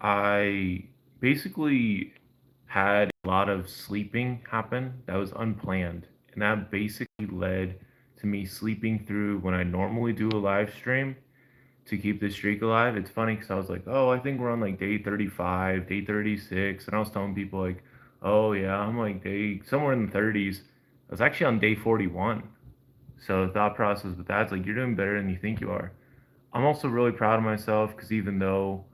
I basically had a lot of sleeping happen that was unplanned. And that basically led to me sleeping through when I normally do a live stream to keep the streak alive. It's funny because I was like, oh, I think we're on like day 35, day 36. And I was telling people, like, oh, yeah, I'm like day somewhere in the 30s. I was actually on day 41. So the thought process with that's like, you're doing better than you think you are. I'm also really proud of myself because even though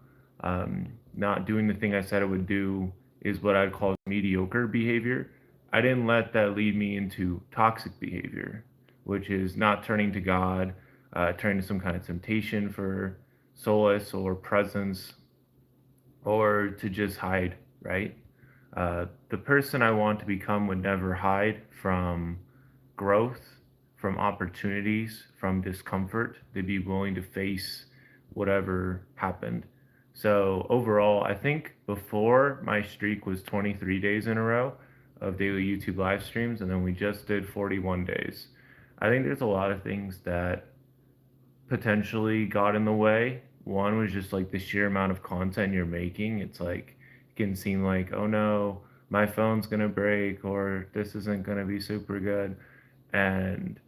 not doing the thing I said I would do is what I'd call mediocre behavior, I didn't let that lead me into toxic behavior, which is not turning to God, turning to some kind of temptation for solace or presence, or to just hide, right? The person I want to become would never hide from growth, from opportunities, from discomfort. They'd be willing to face whatever happened. So overall, I think before my streak was 23 days in a row of daily YouTube live streams, and then we just did 41 days. I think there's a lot of things that potentially got in the way. One was just like the sheer amount of content you're making. It's like it can seem like, oh no, my phone's gonna break or this isn't gonna be super good. And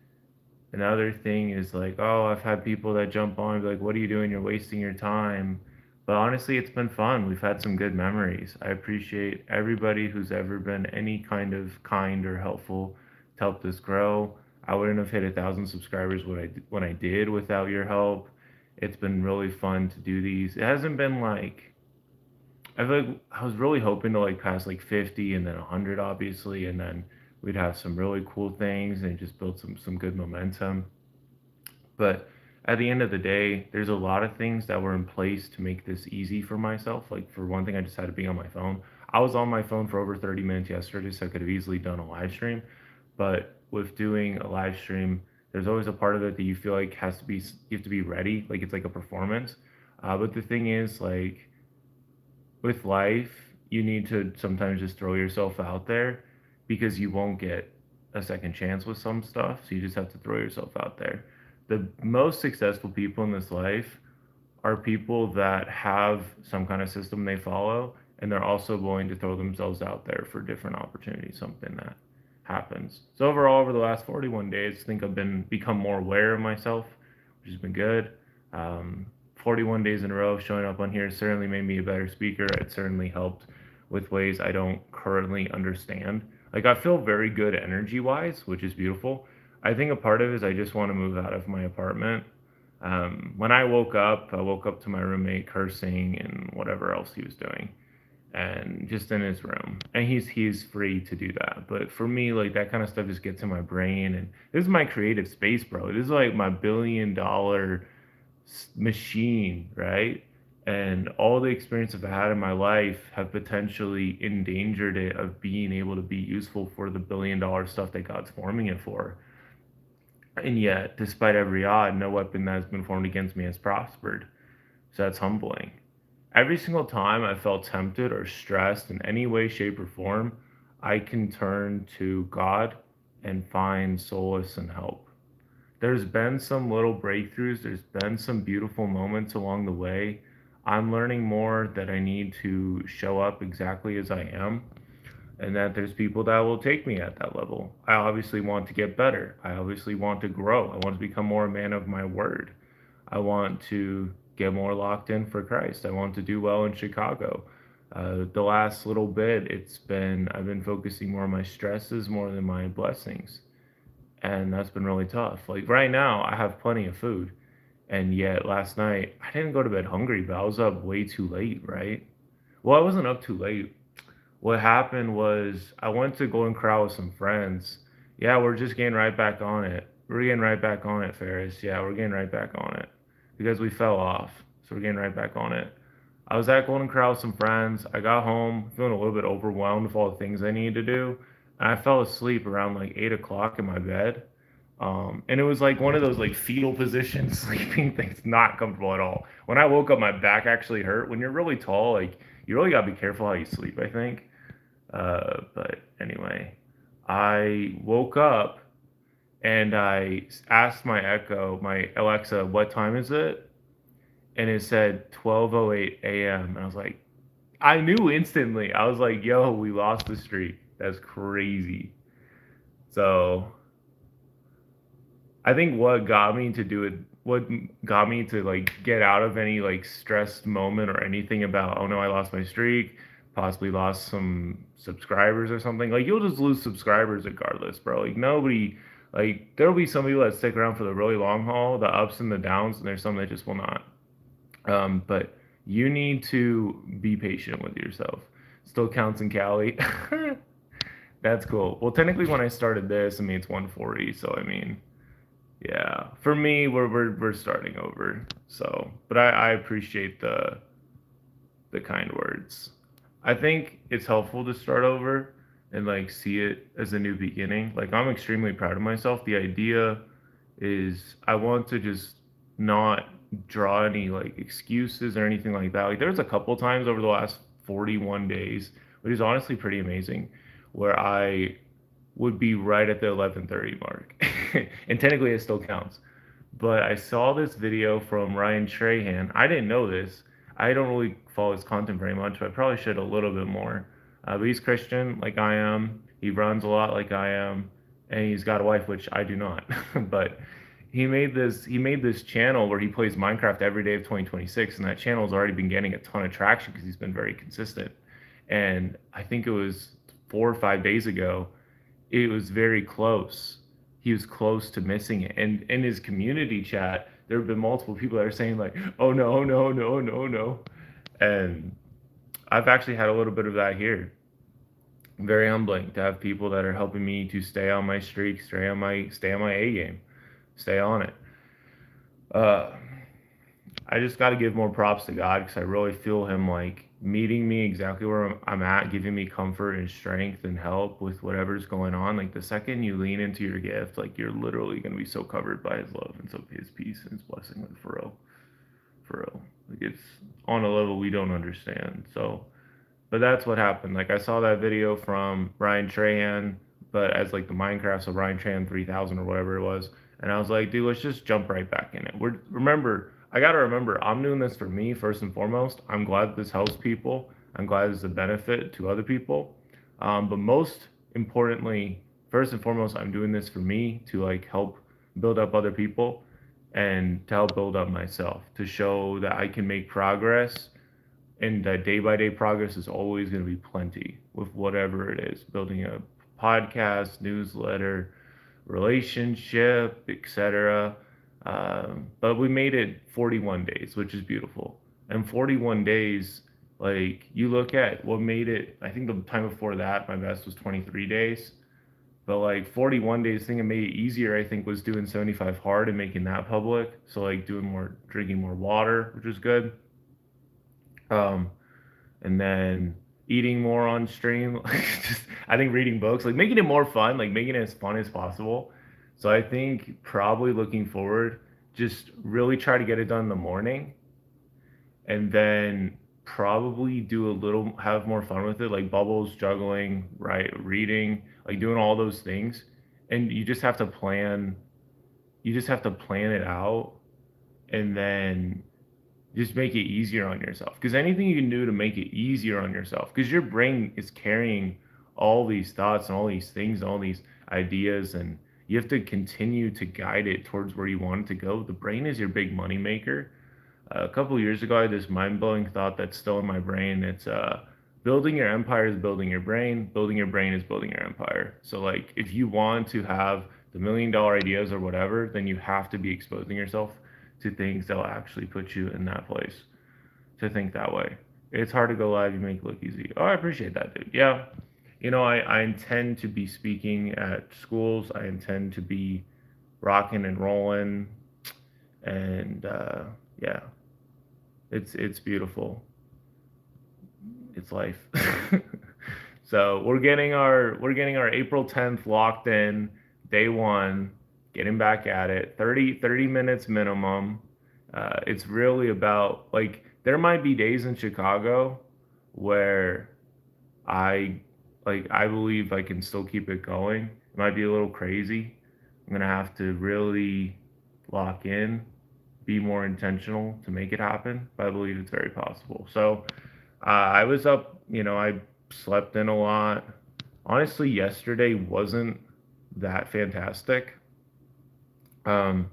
another thing is like, oh, I've had people that jump on and be like, what are you doing? You're wasting your time. But honestly, it's been fun. We've had some good memories. I appreciate everybody who's ever been any kind of kind or helpful to help this grow. I wouldn't have hit 1,000 subscribers when I did without your help. It's been really fun to do these. It hasn't been like I feel like I was really hoping to like pass like 50 and then 100 obviously, and then we'd have some really cool things and just build some good momentum. But at the end of the day, there's a lot of things that were in place to make this easy for myself. Like for one thing, I just had to be on my phone. I was on my phone for over 30 minutes yesterday, so I could have easily done a live stream. But with doing a live stream, there's always a part of it that you feel like has to be you have to be ready, like it's like a performance. But the thing is, like with life, you need to sometimes just throw yourself out there because you won't get a second chance with some stuff. So you just have to throw yourself out there. The most successful people in this life are people that have some kind of system they follow and they're also willing to throw themselves out there for different opportunities, something that happens. So overall, over the last 41 days, I think I've been become more aware of myself, which has been good. 41 days in a row of showing up on here certainly made me a better speaker. It certainly helped with ways I don't currently understand. Like I feel very good energy wise, which is beautiful. I think a part of it is I just want to move out of my apartment. When I woke up to my roommate cursing and whatever else he was doing, and just in his room. And he's free to do that. But for me, like that kind of stuff just gets in my brain. And this is my creative space, bro. This is like my $1 billion machine, right? And all the experience I've had in my life have potentially endangered it of being able to be useful for the $1 billion stuff that God's forming it for. And yet, despite every odd, no weapon that has been formed against me has prospered. So that's humbling. Every single time I felt tempted or stressed in any way, shape, or form, I can turn to God and find solace and help. There's been some little breakthroughs, there's been some beautiful moments along the way. I'm learning more that I need to show up exactly as I am, and that there's people that will take me at that level. I obviously want to get better. I obviously want to grow. I want to become more a man of my word. I want to get more locked in for Christ. I want to do well in Chicago. The last little bit, I've been focusing more on my stresses more than my blessings, and that's been really tough. Like right now, I have plenty of food, and yet last night I didn't go to bed hungry, but I was up way too late, right? Well, I wasn't up too late. What happened was I went to Golden Corral with some friends. Yeah, we're just getting right back on it. We're getting right back on it, Ferris. Yeah, we're getting right back on it because we fell off. So we're getting right back on it. I was at Golden Corral with some friends. I got home feeling a little bit overwhelmed with all the things I needed to do. And I fell asleep around like 8 o'clock in my bed. And it was like one of those like fetal position sleeping things, not comfortable at all. When I woke up, my back actually hurt. When you're really tall, like you really gotta be careful how you sleep, I think. But anyway, I woke up and I asked my Alexa, what time is it? And it said 12:08 a.m. And I was like, I knew instantly. I was like, yo, we lost the streak. That's crazy. So I think what got me to do it, what got me to like get out of any like stressed moment or anything about, oh no, I lost my streak, possibly lost some subscribers or something. Like you'll just lose subscribers regardless, bro. Like nobody, like there'll be some people that stick around for the really long haul, the ups and the downs, and there's some that just will not. But you need to be patient with yourself. Still counts in Cali. That's cool. Well, technically, when I started this, I mean it's 140. So I mean, yeah, for me, we're starting over. So, but I appreciate the kind words. I think it's helpful to start over and like see it as a new beginning. Like I'm extremely proud of myself. The idea is I want to just not draw any like excuses or anything like that. Like there's a couple times over the last 41 days, which is honestly pretty amazing, where I would be right at the 11:30 mark. And technically it still counts. But I saw this video from Ryan Trahan. I didn't know this. I don't really follow his content very much, but I probably should a little bit more. But he's Christian, like I am. He runs a lot, like I am, and he's got a wife, which I do not. But he made this channel where he plays Minecraft every day of 2026, and that channel has already been getting a ton of traction because he's been very consistent. And I think it was 4 or 5 days ago, it was very close. He was close to missing it. And in his community chat, there have been multiple people that are saying like, "Oh no, no, no, no, no," and I've actually had a little bit of that here. Very humbling to have people that are helping me to stay on my streak, stay on my A game, stay on it. Uh, I just got to give more props to God because I really feel Him like meeting me exactly where I'm at, giving me comfort and strength and help with whatever's going on. Like the second you lean into your gift, like you're literally going to be so covered by His love and so His peace and His blessing. Like for real. Like it's on a level we don't understand. So, but that's what happened. Like I saw that video from Ryan Trahan, but as like the Minecraft, so Ryan Trahan 3000 or whatever it was, and I was like, dude, let's just jump right back in it. I gotta remember, I'm doing this for me first and foremost. I'm glad this helps people. I'm glad it's a benefit to other people. But most importantly, first and foremost, I'm doing this for me to like help build up other people and to help build up myself to show that I can make progress and that day by day progress is always going to be plenty with whatever it is, building a podcast, newsletter, relationship, etc. But we made it 41 days, which is beautiful. And 41 days, like you look at what made it, I think the time before that, my best was 23 days. But like 41 days, thing that made it easier, I think, was doing 75 hard and making that public. So like doing more, drinking more water, which was good. Um, and then eating more on stream. Just, I think reading books, like making it more fun, like making it as fun as possible. So I think probably looking forward, just really try to get it done in the morning, and then probably do a little, have more fun with it, like bubbles, juggling, right, reading, like doing all those things. And you just have to plan it out, and then just make it easier on yourself, because anything you can do to make it easier on yourself, because your brain is carrying all these thoughts and all these things and all these ideas, and you have to continue to guide it towards where you want it to go. The brain is your big money maker. A couple of years ago I had this mind-blowing thought that's still in my brain. It's building your empire is building your brain, building your brain is building your empire. So like if you want to have the $1 million ideas or whatever, then you have to be exposing yourself to things that will actually put you in that place to think that way. It's hard to go live, you make it look easy. Oh, I appreciate that, dude. Yeah. I intend to be speaking at schools. I intend to be rocking and rolling. And yeah, it's beautiful. It's life. So we're getting our April 10th locked in, day one, getting back at it. 30 minutes minimum. It's really about like there might be days in Chicago where I I believe I can still keep it going. It might be a little crazy. I'm gonna have to really lock in, be more intentional to make it happen, but I believe it's very possible. So I was up, I slept in a lot. Honestly, yesterday wasn't that fantastic. Um,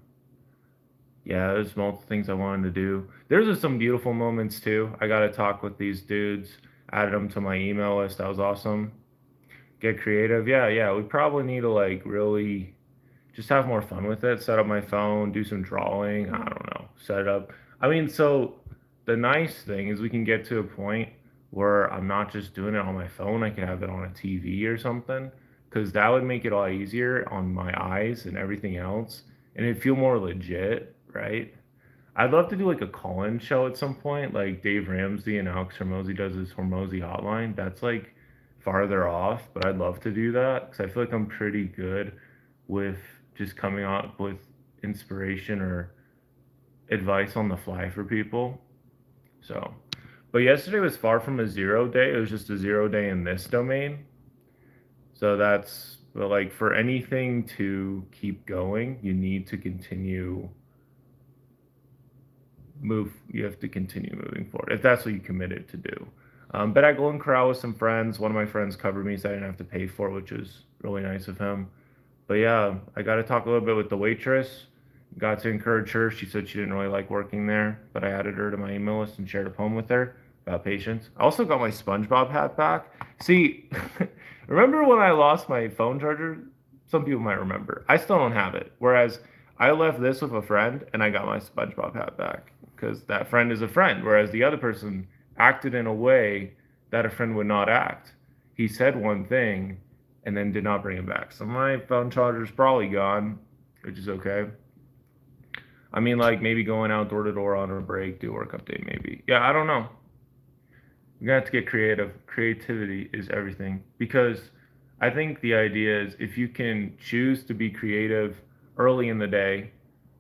yeah, there's multiple things I wanted to do. There's just some beautiful moments too. I got to talk with these dudes, added them to my email list. That was awesome. Get creative. Yeah, yeah. We probably need to like really just have more fun with it. Set up my phone, do some drawing. I don't know. Set it up. I mean, so the nice thing is we can get to a point where I'm not just doing it on my phone. I could have it on a TV or something, because that would make it a lot easier on my eyes and everything else, and it'd feel more legit, right? I'd love to do like a call-in show at some point, like Dave Ramsey and Alex Hormozy does his Hormozy hotline. That's like farther off, but I'd love to do that because I feel like I'm pretty good with just coming up with inspiration or advice on the fly for people. So, but yesterday was far from a 0 day. It was just a 0 day in this domain. So that's, but like for anything to keep going, you need to continue you have to continue moving forward if that's what you committed to do. But I go and corral with some friends. One of my friends covered me so I didn't have to pay for it, which was really nice of him. But yeah, I got to talk a little bit with the waitress. Got to encourage her. She said she didn't really like working there, but I added her to my email list and shared a poem with her about patience. I also got my SpongeBob hat back. See, remember when I lost my phone charger? Some people might remember. I still don't have it. Whereas I left this with a friend and I got my SpongeBob hat back because that friend is a friend. Whereas the other person acted in a way that a friend would not act. He said one thing and then did not bring it back. So my phone charger's probably gone, which is okay. I mean, like maybe going out door to door on a break, do a work update, maybe. Yeah, I don't know. You're gonna have to get creative. Creativity is everything because I think the idea is if you can choose to be creative early in the day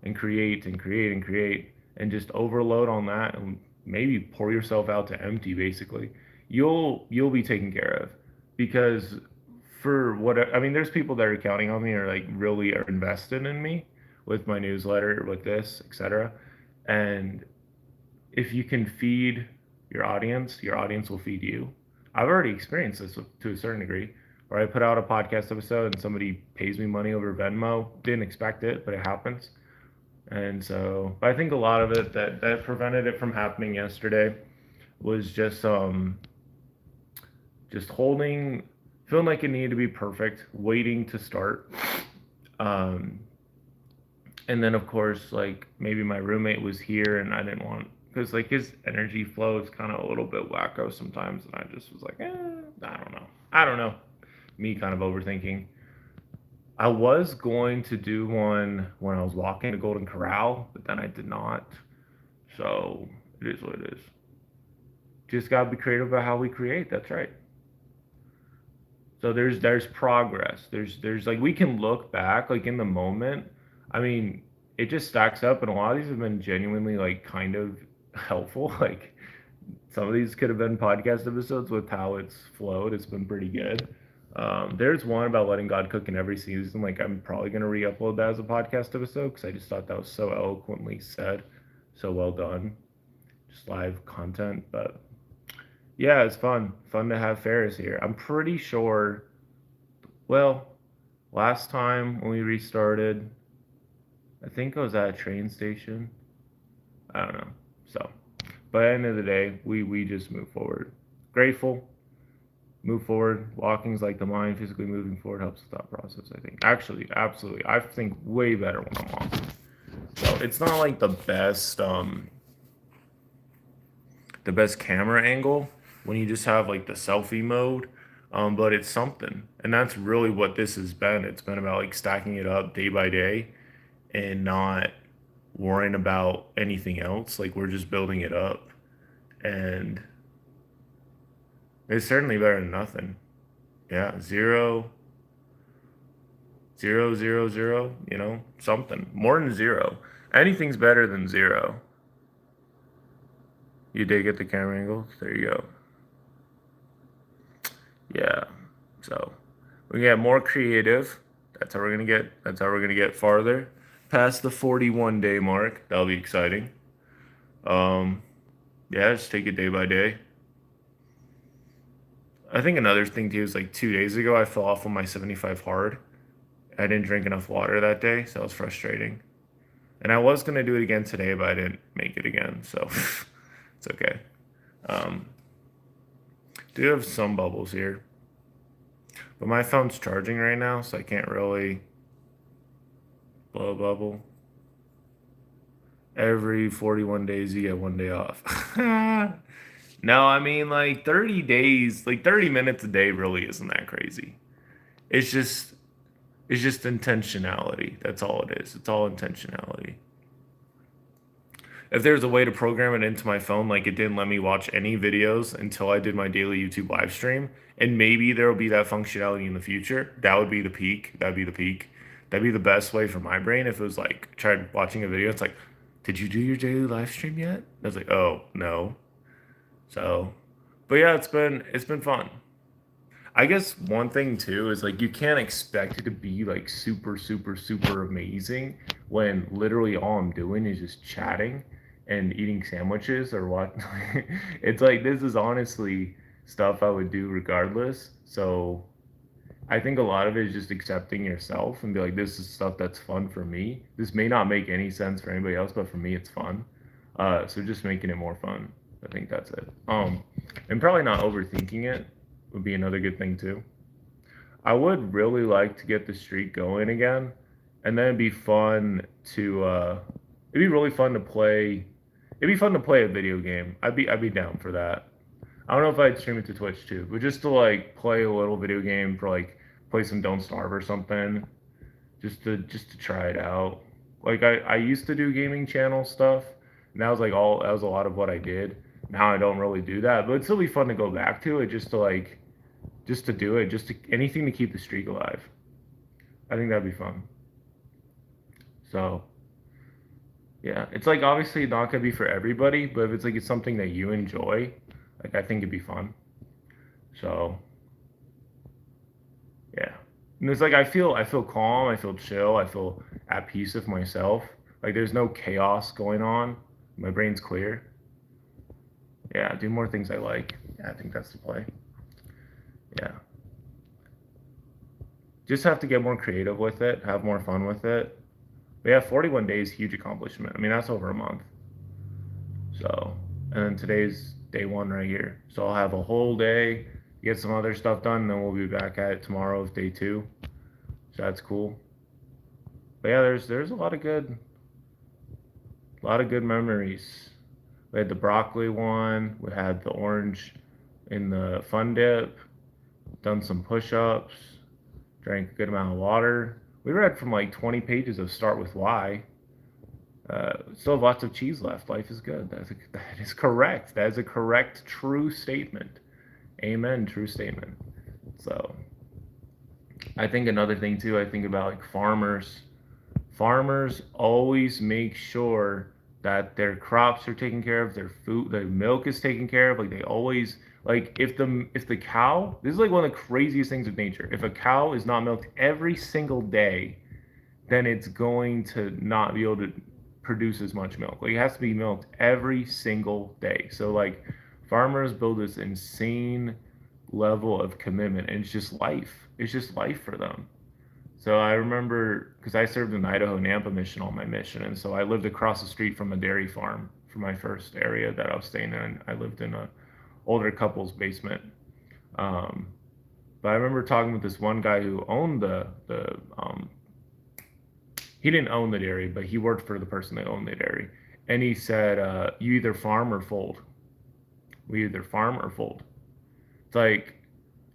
and create and create and create and just overload on that and maybe pour yourself out to empty basically, you'll be taken care of because for what I mean, there's people that are counting on me or like really are invested in me with my newsletter, with this, etc. And if you can feed your audience will feed you. I've already experienced this to a certain degree, where I put out a podcast episode and somebody pays me money over Venmo. Didn't expect it, but it happens. And so, but I think a lot of it that prevented it from happening yesterday was just holding, feeling like it needed to be perfect, waiting to start. Um, and then of course, like maybe my roommate was here and I didn't want because like his energy flow is kind of a little bit wacko sometimes, and I just was like, I don't know. Me kind of overthinking. I was going to do one when I was walking to Golden Corral, but then I did not. So it is what it is. Just gotta be creative about how we create. That's right. So there's progress. There's like we can look back like in the moment. I mean, it just stacks up, and a lot of these have been genuinely like kind of helpful. Like some of these could have been podcast episodes with how it's flowed. It's been pretty good. There's one about letting God cook in every season. Like I'm probably gonna re-upload that as a podcast episode because I just thought that was so eloquently said, so well done, just live content. But yeah, it's fun to have Ferris here. I'm pretty sure. Well, last time when we restarted, I think I was at a train station. I don't know. So, but at the end of the day, we just move forward. Grateful, move forward. Walking's like the mind. Physically moving forward helps the thought process. I think. Actually, absolutely. I think way better when I'm walking. So it's not like the best camera angle when you just have like the selfie mode. But it's something, and that's really what this has been. It's been about like stacking it up day by day, and not worrying about anything else. Like we're just building it up, and it's certainly better than nothing. Yeah, zero, zero, zero, zero. Something more than zero. Anything's better than zero. You did get the camera angle. There you go. Yeah. So we get more creative. That's how we're gonna get. That's how we're gonna get farther past the 41-day mark. That'll be exciting. Um, yeah, just take it day by day. I think another thing too is like 2 days ago I fell off on my 75 hard. I didn't drink enough water that day, so that was frustrating. And I was gonna do it again today, but I didn't make it again, so it's okay. Um, do have some bubbles here, but my phone's charging right now, so I can't really blow a bubble. Every 41 days, you get 1 day off. No, I mean like 30 days, like 30 minutes a day really isn't that crazy. It's just it's just intentionality. That's all it is. It's all intentionality. If there's a way to program it into my phone, like it didn't let me watch any videos until I did my daily YouTube live stream, and maybe there will be that functionality in the future, that would be the peak. That'd be the peak. That'd be the best way for my brain if it was like tried watching a video. It's like, did you do your daily live stream yet? I was like, oh no. So, but yeah, it's been fun. I guess one thing too is like you can't expect it to be like super, super, super amazing when literally all I'm doing is just chatting and eating sandwiches or what. It's like this is honestly stuff I would do regardless. So I think a lot of it is just accepting yourself and be like, this is stuff that's fun for me. This may not make any sense for anybody else, but for me, it's fun. So just making it more fun. I think that's it. And probably not overthinking it would be another good thing too. I would really like to get the streak going again, and then it'd be really fun to play. It'd be fun to play a video game. I'd be down for that. I don't know if I'd stream it to Twitch too, but just to like play a little video game for like play some Don't Starve or something, just to try it out. Like I used to do gaming channel stuff, and that was a lot of what I did. Now I don't really do that, but it'd still be fun to go back to it just to do it, just to anything to keep the streak alive. I think that'd be fun. So yeah, it's like obviously not gonna be for everybody, but if it's something that you enjoy, like I think it'd be fun. So yeah, and it's like I feel calm, I feel chill, I feel at peace with myself. Like there's no chaos going on. My brain's clear. Yeah, do more things I like. Yeah, I think that's the play. Yeah, just have to get more creative with it, have more fun with it. But yeah, 41 days, huge accomplishment. I mean, that's over a month. So, and then today's day one right here. So I'll have a whole day, get some other stuff done, and then we'll be back at it tomorrow with day two. So that's cool. But yeah, there's a lot of good memories. We had the broccoli one. We had the orange in the fun dip. Done some push-ups. Drank a good amount of water. We read from like 20 pages of Start with Why. Still have lots of cheese left. Life is good. That is correct. That is a correct, true statement. Amen. True statement. So I think another thing too. I think about like farmers. Farmers always make sure that their crops are taken care of, their food, their milk is taken care of. Like they always like if the cow. This is like one of the craziest things of nature. If a cow is not milked every single day, then it's going to not be able to produce as much milk. Like it has to be milked every single day. So like farmers build this insane level of commitment, and it's just life. It's just life for them. So I remember because I served in Idaho Nampa mission on my mission, and so I lived across the street from a dairy farm for my first area that I was staying in. I lived in a older couple's basement. Um, but I remember talking with this one guy who owned the he didn't own the dairy, but he worked for the person that owned the dairy. And he said, "You either farm or fold. We either farm or fold." It's like,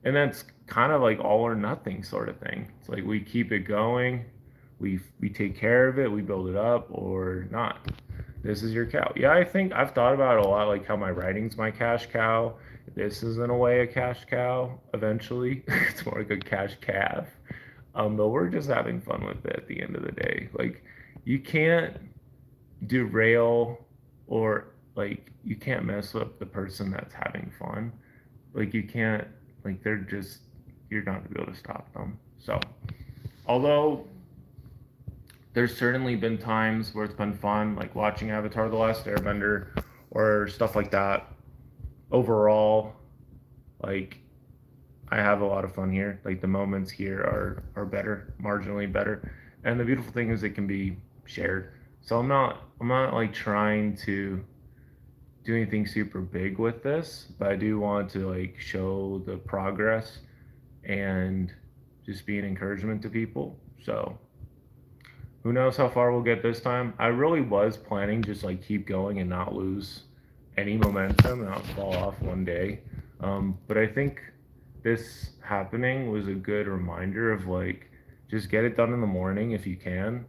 and that's kind of like all or nothing sort of thing. It's like we keep it going, we take care of it, we build it up, or not. This is your cow. Yeah, I think I've thought about it a lot, like how my writing's my cash cow. This is in a way a cash cow. Eventually, it's more like a cash calf. But we're just having fun with it at the end of the day. Like you can't derail or like you can't mess with the person that's having fun. Like you can't like they're just you're not gonna be able to stop them. So although there's certainly been times where it's been fun, like watching Avatar: The Last Airbender or stuff like that. Overall, like I have a lot of fun here. Like the moments here are better, marginally better. And the beautiful thing is it can be shared. So I'm not like trying to do anything super big with this, but I do want to like show the progress and just be an encouragement to people. So who knows how far we'll get this time? I really was planning just like keep going and not lose any momentum and not fall off one day. But I think this happening was a good reminder of like just get it done in the morning if you can.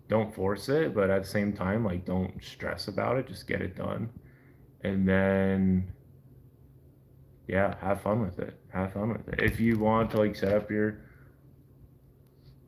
Don't force it, but at the same time, like don't stress about it. Just get it done, and then yeah, have fun with it. Have fun with it. If you want to like set up your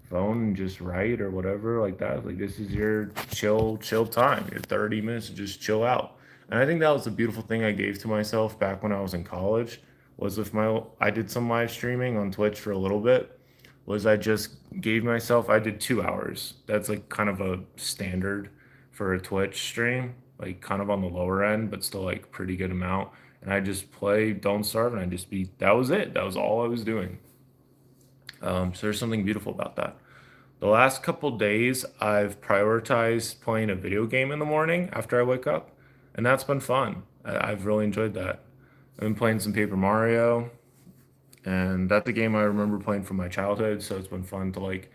phone and just write or whatever like that. Like this is your chill time. Your 30 minutes to just chill out. And I think that was the beautiful thing I gave to myself back when I was in college was with my I did some live streaming on Twitch for a little bit. Was I just gave myself I did 2 hours. That's like kind of a standard for a Twitch stream, like kind of on the lower end, but still like pretty good amount. And I just play Don't Starve and I just beat that was it. That was all I was doing. So there's something beautiful about that. The last couple days, I've prioritized playing a video game in the morning after I wake up, and that's been fun. I've really enjoyed that. I've been playing some Paper Mario, and that's a game I remember playing from my childhood, so it's been fun to like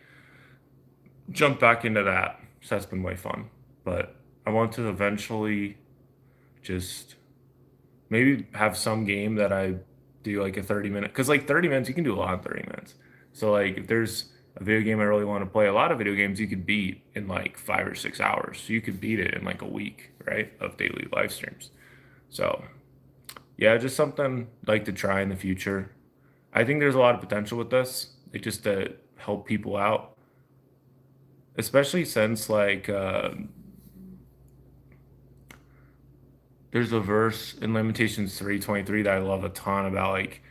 jump back into that. So that's been way fun. But I want to eventually just maybe have some game that I do like a 30 minute, because like 30 minutes, you can do a lot in 30 minutes. So like if there's a video game I really want to play, a lot of video games you could beat in like 5 or 6 hours. So you could beat it in like a week, right? Of daily live streams. So yeah, just something like to try in the future. I think there's a lot of potential with this, like just to help people out, especially since like there's a verse in Lamentations 3:23 that I love a ton about like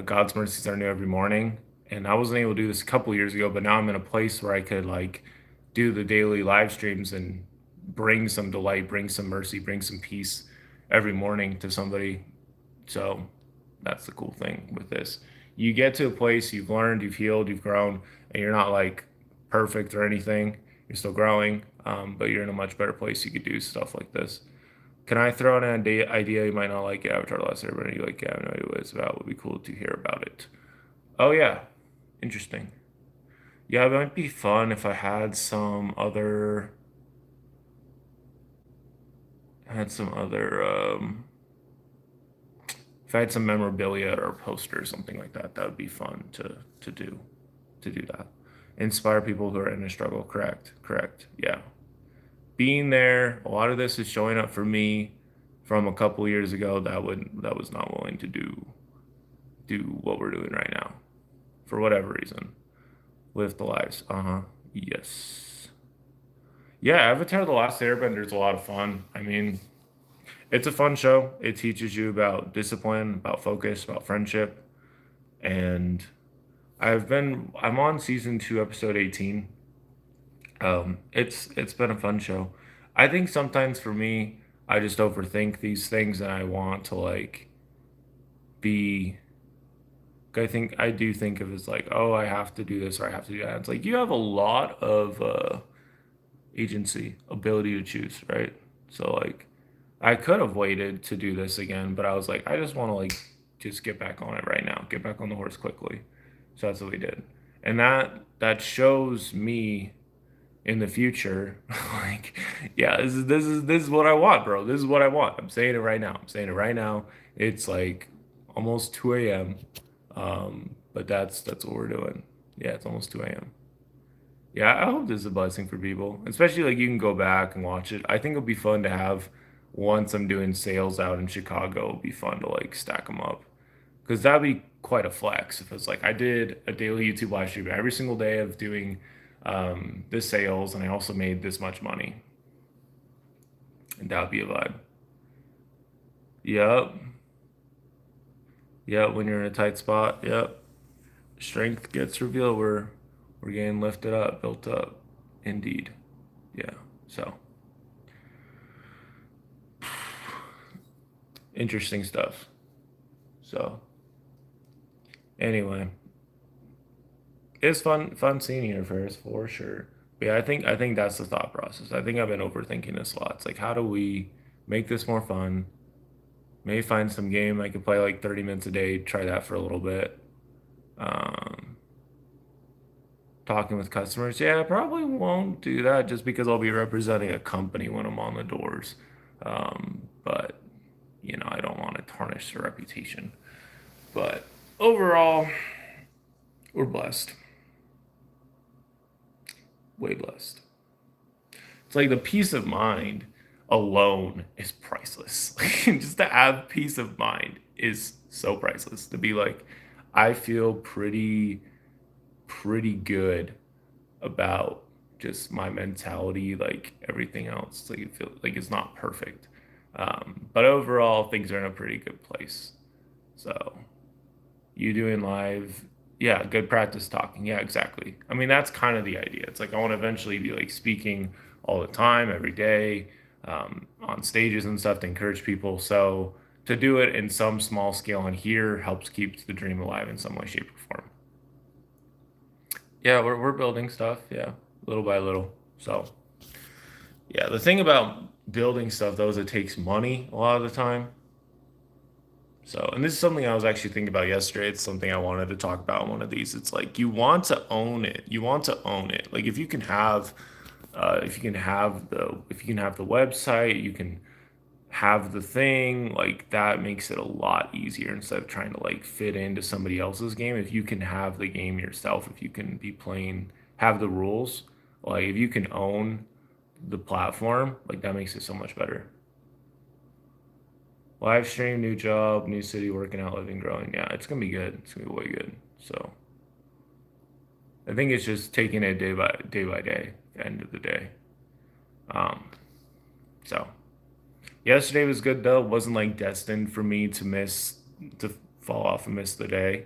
God's mercies are new every morning. And I wasn't able to do this a couple years ago, but now I'm in a place where I could like do the daily live streams and bring some delight, bring some mercy, bring some peace every morning to somebody. So that's the cool thing with this. You get to a place you've learned, you've healed, you've grown, and you're not like perfect or anything. You're still growing, but you're in a much better place. You could do stuff like this. Can I throw out an idea you might not like? Avatar: The Last Airbender. You like? I have no idea what it's about. Would be cool to hear about it. Oh yeah, interesting. Yeah, it might be fun if I had some other if I had some memorabilia or a poster or something like that. That would be fun to do that. Inspire people who are in a struggle. Correct. Correct. Yeah. Being there, a lot of this is showing up for me from a couple years ago that was not willing to do what we're doing right now for whatever reason. Live the lives. Uh-huh. Yes. Yeah, Avatar: The Last Airbender is a lot of fun. I mean, it's a fun show. It teaches you about discipline, about focus, about friendship, and I'm on season 2, episode 18. It's been a fun show. I think sometimes for me, I just overthink these things and I want to like be I think I do think of it as like, oh, I have to do this or I have to do that. It's like you have a lot of agency, ability to choose, right? So like I could have waited to do this again, but I was like, I just want to like just get back on it right now, get back on the horse quickly. So that's what we did. And that shows me in the future, like, yeah, this is what I want, bro. This is what I want. I'm saying it right now. I'm saying it right now. It's like almost 2 a.m. But that's what we're doing. Yeah, it's almost 2 a.m. Yeah, I hope this is a blessing for people, especially like you can go back and watch it. I think it'll be fun to have once I'm doing sales out in Chicago. It'll be fun to like stack them up because that'd be quite a flex if it's like I did a daily YouTube live stream every single day of doing this sales, and I also made this much money, and that would be a vibe. Yep, yep. When you're in a tight spot, yep. Strength gets revealed. We're getting lifted up, built up. Indeed. Yeah. So interesting stuff. So Anyway, it's fun seeing you first for sure. But yeah, I think that's the thought process. I think I've been overthinking this a lot. It's like how do we make this more fun? Maybe find some game I could play like 30 minutes a day, try that for a little bit. Um, Talking with customers, yeah, I probably won't do that just because I'll be representing a company when I'm on the doors. But I don't want to tarnish the reputation. But overall, we're blessed, way blessed. It's like the peace of mind alone is priceless. Just to have peace of mind is so priceless. To be like, I feel pretty good about just my mentality, like everything else. Like it feels like it's not perfect, but overall things are in a pretty good place. So you doing live, yeah, good practice talking. Yeah, exactly. I mean, that's kind of the idea. It's like I want to eventually be like speaking all the time, every day, on stages and stuff to encourage people. So to do it in some small scale on here helps keep the dream alive in some way, shape, or form. Yeah, we're building stuff. Yeah, little by little. So yeah, the thing about building stuff though is it takes money a lot of the time. So, and this is something I was actually thinking about yesterday. It's something I wanted to talk about in one of these. It's like you want to own it. You want to own it. Like if you can have the website, you can have the thing. Like that makes it a lot easier instead of trying to like fit into somebody else's game. If you can have the game yourself, if you can be playing, have the rules. Like if you can own the platform, like that makes it so much better. Live stream, new job, new city, working out, living, growing. Yeah, it's gonna be good. It's gonna be way good. So I think it's just taking it day by day. At the end of the day. Um, so yesterday was good though. It wasn't like destined for me to fall off and miss the day.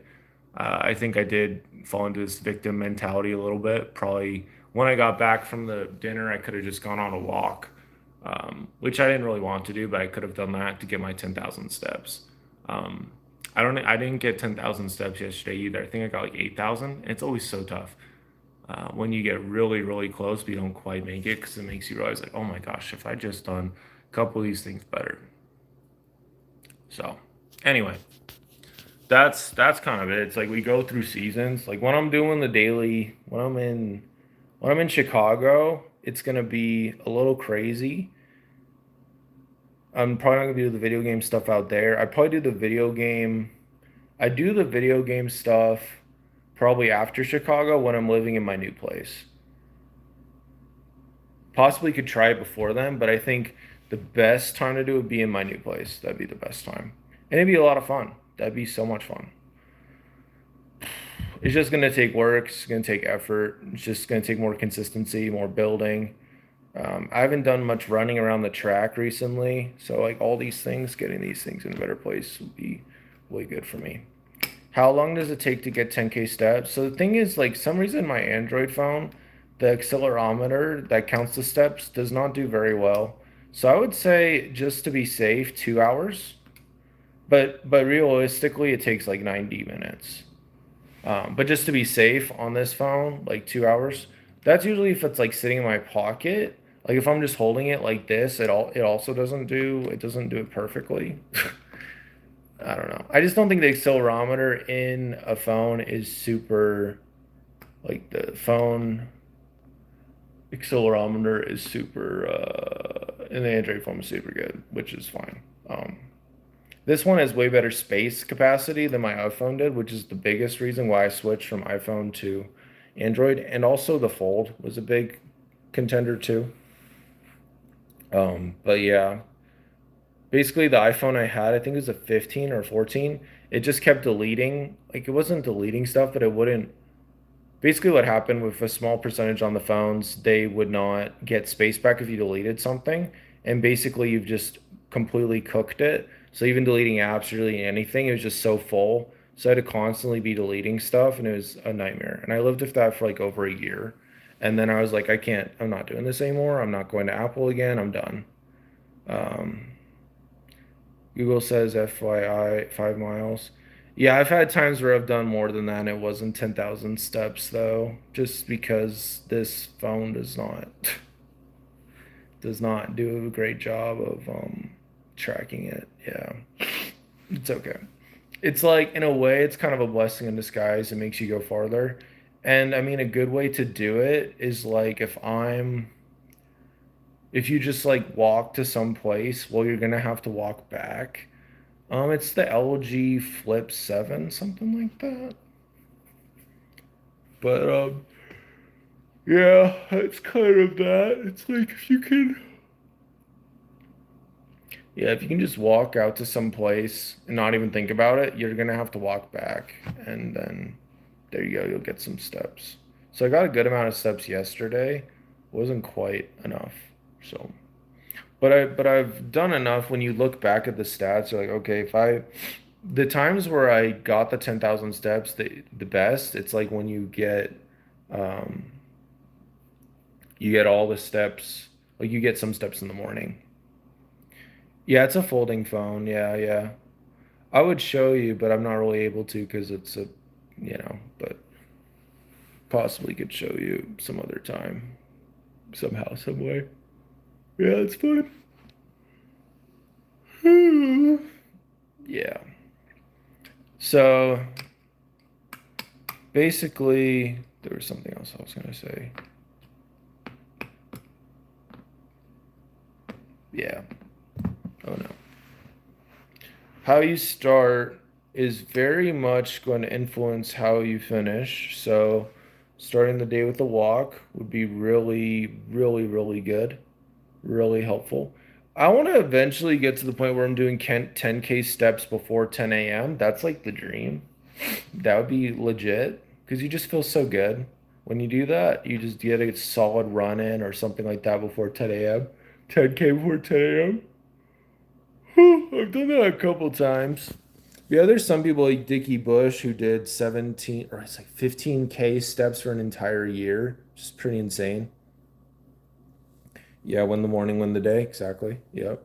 I think I did fall into this victim mentality a little bit. Probably when I got back from the dinner, I could have just gone on a walk, which I didn't really want to do, but I could have done that to get my 10,000 steps. Um, I didn't get 10,000 steps yesterday either. I think I got like 8,000. It's always so tough when you get really close, but you don't quite make it because it makes you realize like, oh my gosh, if I just done a couple of these things better. So anyway, that's kind of it. It's like we go through seasons. Like when I'm doing the daily, when I'm in Chicago, it's gonna be a little crazy. I'm probably not gonna do the video game stuff out there. I probably do the video game. I do the video game stuff probably after Chicago when I'm living in my new place. Possibly could try it before then, but I think the best time to do it would be in my new place. That'd be the best time. And it'd be a lot of fun. That'd be so much fun. It's just going to take work. It's going to take effort. It's just going to take more consistency, more building. I haven't done much running around the track recently. So, like, all these things, getting these things in a better place would be way good for me. How long does it take to get 10K steps? So, the thing is, like, some reason my Android phone, the accelerometer that counts the steps, does not do very well. So, I would say, just to be safe, 2 hours. But realistically, it takes like 90 minutes. But just to be safe on this phone, like 2 hours. That's usually if it's like sitting in my pocket. Like if I'm just holding it like this, it also doesn't do it perfectly. I don't know. I just don't think the accelerometer in a phone is super like the phone accelerometer is super in the Android phone is super good, which is fine. This one has way better space capacity than my iPhone did, which is the biggest reason why I switched from iPhone to Android. And also the Fold was a big contender too. But yeah, basically the iPhone I had, I think it was a 15 or 14, it just kept deleting. Like it wasn't deleting stuff, but it wouldn't. Basically, what happened with a small percentage on the phones, they would not get space back if you deleted something. And basically, you've just completely cooked it. So even deleting apps or deleting anything, it was just so full. So I had to constantly be deleting stuff, and it was a nightmare. And I lived with that for like over a year. And then I was like, I can't, I'm not doing this anymore. I'm not going to Apple again. I'm done. Um, Google says FYI, 5 miles. Yeah, I've had times where I've done more than that and it wasn't 10,000 steps though, just because this phone does not do a great job of tracking it. Yeah. It's okay. It's like in a way it's kind of a blessing in disguise. It makes you go farther. And I mean a good way to do it is like if you just like walk to some place, well you're gonna have to walk back. It's the LG Flip 7, something like that. But yeah, it's kind of that. It's like if you can, yeah, if you can just walk out to some place and not even think about it, you're gonna have to walk back, and then there you go, you'll get some steps. So I got a good amount of steps yesterday. Wasn't quite enough. So, but I've done enough. When you look back at the stats, you're like, okay, if I the times where I got the 10,000 steps, the best, it's like when um you get all the steps, like you get some steps in the morning. Yeah, it's a folding phone. Yeah, yeah. I would show you, but I'm not really able to because it's but possibly could show you some other time, somehow, some way. Yeah, it's fun. Yeah. So basically, there was something else I was gonna say. Yeah. Oh no. How you start is very much going to influence how you finish. So, starting the day with a walk would be really, really, really good, really helpful. I want to eventually get to the point where I'm doing 10K steps before 10 a.m. That's like the dream. That would be legit because you just feel so good. When you do that, you just get a solid run in or something like that before 10 a.m. 10K before 10 a.m. I've done that a couple times. Yeah, there's some people like Dickie Bush who did 17 or it's like 15K steps for an entire year, which is pretty insane. Yeah, win the morning, win the day. Exactly. Yep.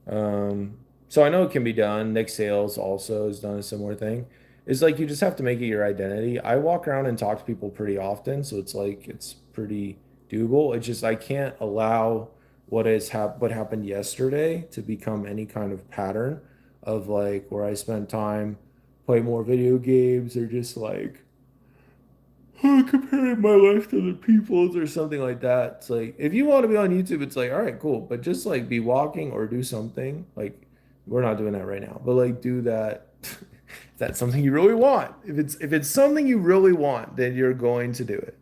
So I know it can be done. Nick Sales also has done a similar thing. It's like you just have to make it your identity. I walk around and talk to people pretty often, so it's like it's pretty doable. It's just I can't allow what happened yesterday to become any kind of pattern of like where I spend time play more video games or just like comparing my life to other people's or something like that. It's like if you want to be on YouTube, it's like, all right, cool. But just like be walking or do something. Like we're not doing that right now, but like do that. If that's something you really want. If it's something you really want, then you're going to do it.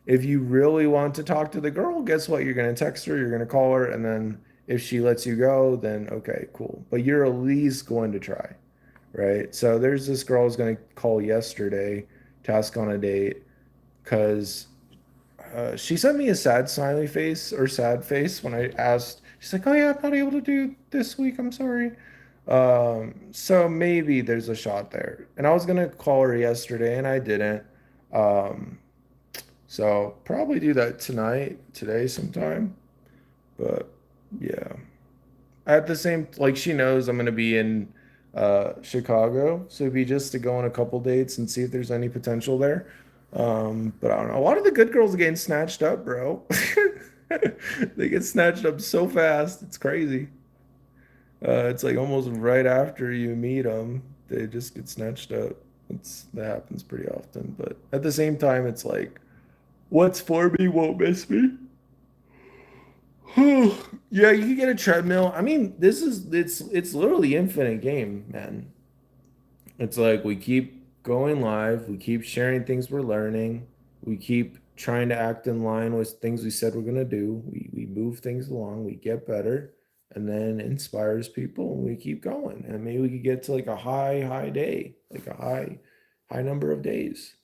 If you really want to talk to the girl, guess what? You're gonna text her, you're gonna call her, and then if she lets you go, then okay, cool. But you're at least going to try, right? So there's this girl I was gonna call yesterday to ask on a date because she sent me a sad smiley face or sad face when I asked. She's like, "Oh yeah, I'm not able to do this week. I'm sorry." So maybe there's a shot there. And I was gonna call her yesterday, and I didn't. Um, so probably do that tonight, today sometime. But yeah, at the same like she knows I'm gonna be in Chicago, so it'd be just to go on a couple dates and see if there's any potential there. But I don't know. A lot of the good girls are getting snatched up, bro. They get snatched up so fast, it's crazy. It's like almost right after you meet them, they just get snatched up. That happens pretty often. But at the same time, it's like, what's for me won't miss me. Yeah, you can get a treadmill. I mean, it's literally infinite game, man. It's like we keep going live, we keep sharing things we're learning, we keep trying to act in line with things we said we're gonna do. We move things along, we get better, and then inspires people, and we keep going. And maybe we could get to like a high day, like a high number of days.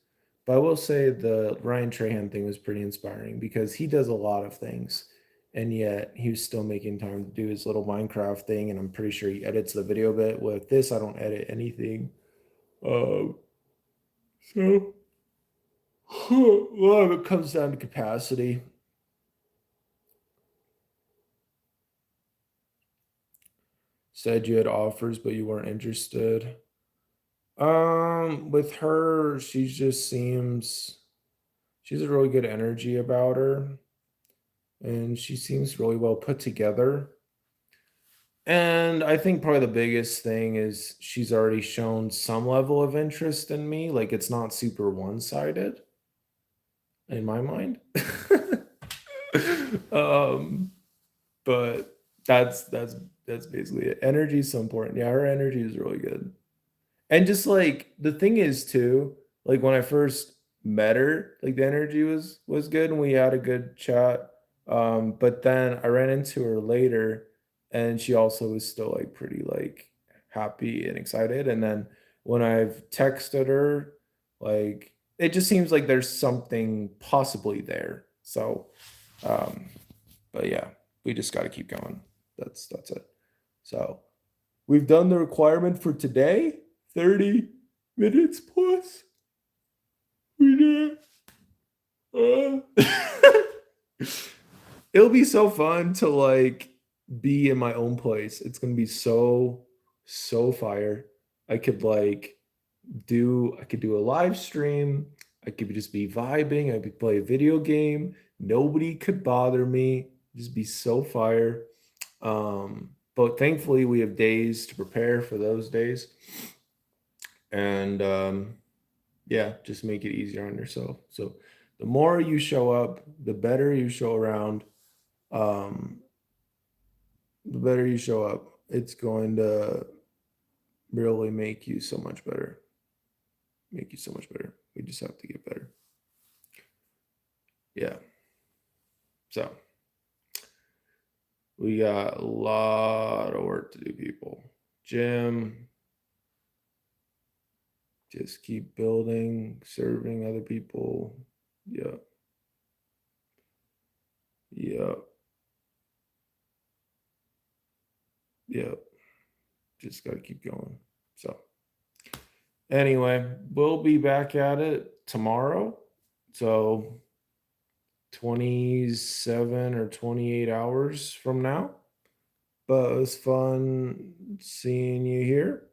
But I will say the Ryan Trahan thing was pretty inspiring because he does a lot of things, and yet he was still making time to do his little Minecraft thing. And I'm pretty sure he edits the video bit. With this, I don't edit anything. Um, so a lot of it comes down to capacity. Said you had offers, but you weren't interested. With her, she just seems she has a really good energy about her, and she seems really well put together. And I think probably the biggest thing is she's already shown some level of interest in me. Like it's not super one-sided in my mind. um, but that's basically it. Energy is so important. Yeah, her energy is really good. And just like the thing is too, like when I first met her, like the energy was good and we had a good chat. But then I ran into her later and she also was still like pretty like happy and excited. And then when I've texted her, like it just seems like there's something possibly there. So um, but yeah, we just gotta keep going. That's it. So we've done the requirement for today. 30 minutes plus. We did. It'll be so fun to like be in my own place. It's gonna be so fire. I could like I could do a live stream. I could just be vibing. I could play a video game. Nobody could bother me. Just be so fire. But thankfully we have days to prepare for those days. And yeah, just make it easier on yourself. So the more you show up, the better you show around, um, the better you show up. It's going to really make you so much better. Make you so much better. We just have to get better. Yeah. So we got a lot of work to do, people. Gym, just keep building, serving other people. Yeah. Yeah. Yeah. Just got to keep going. So, anyway, we'll be back at it tomorrow. So, 27 or 28 hours from now. But it was fun seeing you here.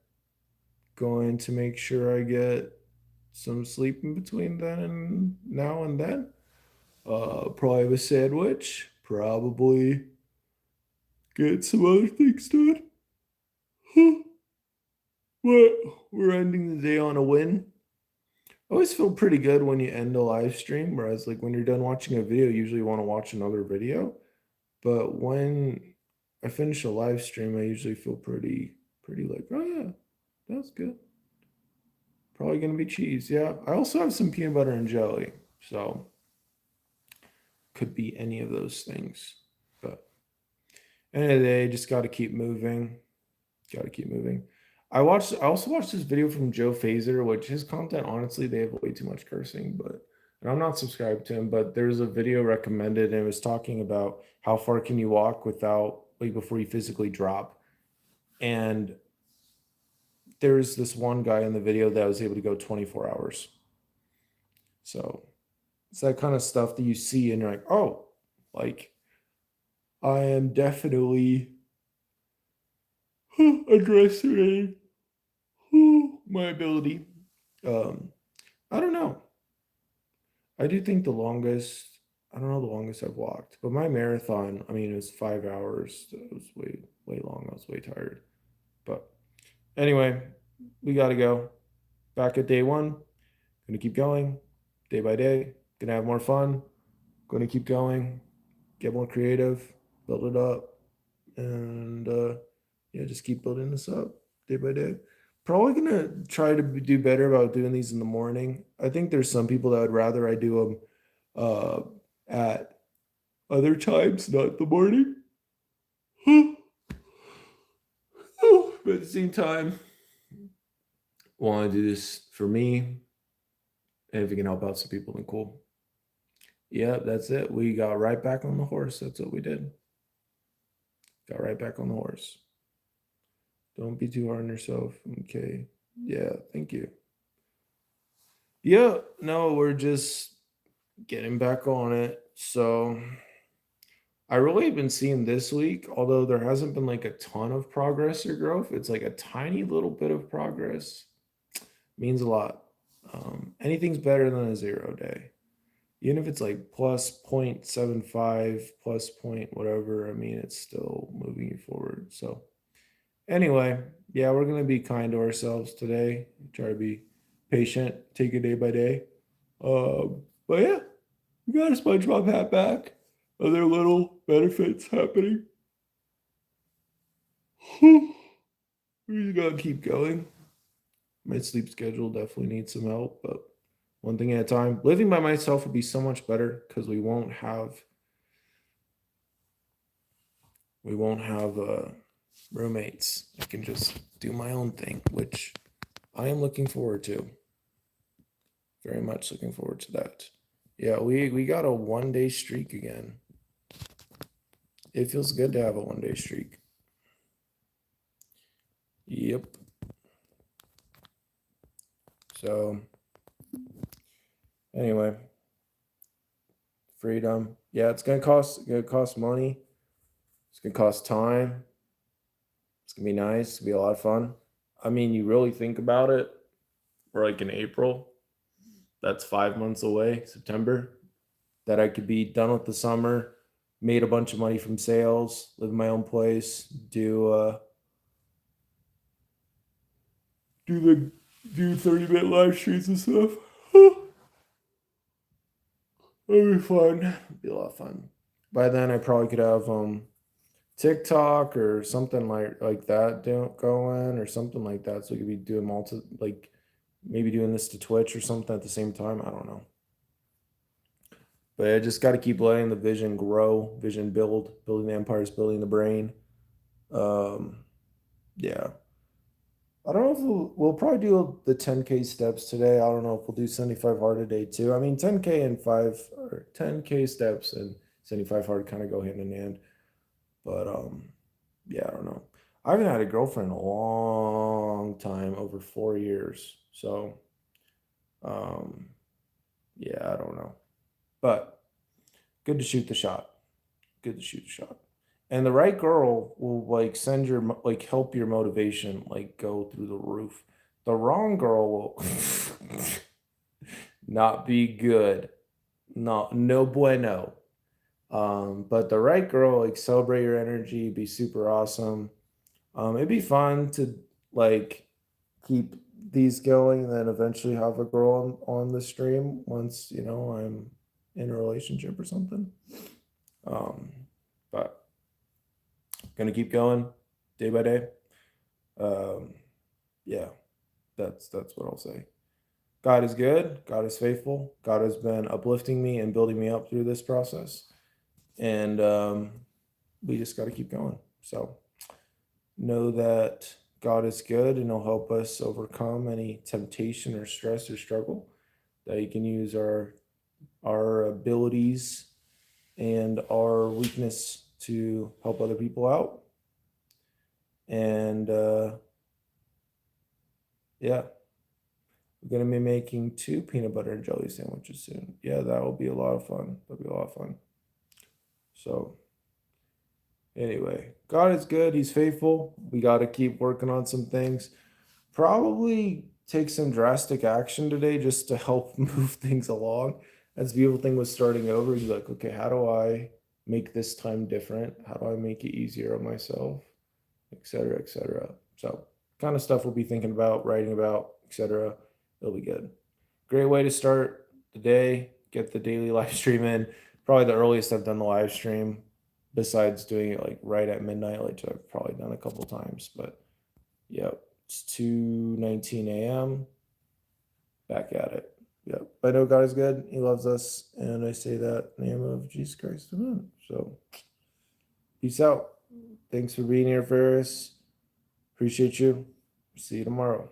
Going to make sure I get some sleep in between then and now and then. Probably have a sandwich. Probably get some other things done. But we're ending the day on a win. I always feel pretty good when you end a live stream, whereas like when you're done watching a video, you usually want to watch another video. But when I finish a live stream, I usually feel pretty like, oh yeah, that's good. Probably gonna be cheese. Yeah. I also have some peanut butter and jelly. So could be any of those things. But end of the day, just gotta keep moving. Gotta keep moving. I also watched this video from Joe Phaser, which his content, honestly, they have way too much cursing, but and I'm not subscribed to him, but there's a video recommended and it was talking about how far can you walk without like before you physically drop. And there's this one guy in the video that was able to go 24 hours. So it's that kind of stuff that you see and you're like, oh, like I am definitely underestimating my ability. Um, I don't know. I do think the longest, I don't know the longest I've walked, but my marathon, I mean, it was 5 hours. It was way long. I was way tired. But anyway, we got to go. Back at day one. Gonna keep going day by day. Gonna have more fun. Gonna keep going. Get more creative. Build it up. And yeah, just keep building this up day by day. Probably gonna try to do better about doing these in the morning. I think there's some people that would rather I do them at other times, not the morning. But at the same time, want to do this for me, and if it can help out some people, then cool. Yeah, that's it. We got right back on the horse. That's what we did. Got right back on the horse. Don't be too hard on yourself. Okay. Yeah, thank you. Yeah, no, we're just getting back on it. So I really have been seeing this week, although there hasn't been like a ton of progress or growth, it's like a tiny little bit of progress. Means a lot. Anything's better than a 0 day. Even if it's like plus 0.75, plus point whatever, I mean, it's still moving you forward. So, anyway, yeah, we're going to be kind to ourselves today. Try to be patient, take it day by day. But yeah, we got a SpongeBob hat back. Other little benefits happening. We just gotta keep going. My sleep schedule definitely needs some help, but one thing at a time. Living by myself would be so much better because we won't have roommates. I can just do my own thing, which I am looking forward to. Very much looking forward to that. Yeah, we got a 1 day streak again. It feels good to have a 1 day streak. Yep. So anyway, freedom. Yeah, it's gonna cost money. It's gonna cost time. It's gonna be nice. It's gonna be a lot of fun. I mean, you really think about it, we're like in April. That's 5 months away, September. That I could be done with the summer, made a bunch of money from sales, live in my own place, do 30-minute live streams and stuff. That'd be fun. It'd be a lot of fun. By then I probably could have TikTok or something like that going or something like that. So we could be doing maybe doing this to Twitch or something at the same time. I don't know. But I just got to keep letting the vision grow, vision building the empires, building the brain. Yeah. I don't know if we'll probably do the 10K steps today. I don't know if we'll do 75 hard a day too. I mean, 10K and 10K steps and 75 hard kind of go hand in hand. But yeah, I don't know. I haven't had a girlfriend in a long time, over 4 years. So yeah, I don't know. But good to shoot the shot. Good to shoot the shot. And the right girl will help your motivation go through the roof. The wrong girl will not be good. No bueno. But the right girl celebrate your energy, be super awesome. It'd be fun to keep these going and then eventually have a girl on the stream once I'm in a relationship or something. But gonna keep going day by day. Yeah, that's what I'll say. God is good. God is faithful. God has been uplifting me and building me up through this process, and we just got to keep going. So know that God is good and He'll help us overcome any temptation or stress or struggle. That He can use our abilities and our weakness to help other people out. And yeah, we're going to be making 2 peanut butter and jelly sandwiches soon. Yeah, that will be a lot of fun. That'll be a lot of fun. So anyway, God is good. He's faithful. We got to keep working on some things. Probably take some drastic action today just to help move things along. That's the beautiful thing with starting over. You're like, okay, how do I make this time different? How do I make it easier on myself? Etc. etc. So kind of stuff we'll be thinking about, writing about, etc. It'll be good. Great way to start the day. Get the daily live stream in. Probably the earliest I've done the live stream, besides doing it right at midnight, which I've probably done a couple times. But yeah, it's 2:19 a.m. Back at it. Yep. But I know God is good. He loves us. And I say that in the name of Jesus Christ. Amen. So peace out. Thanks for being here, Ferris. Appreciate you. See you tomorrow.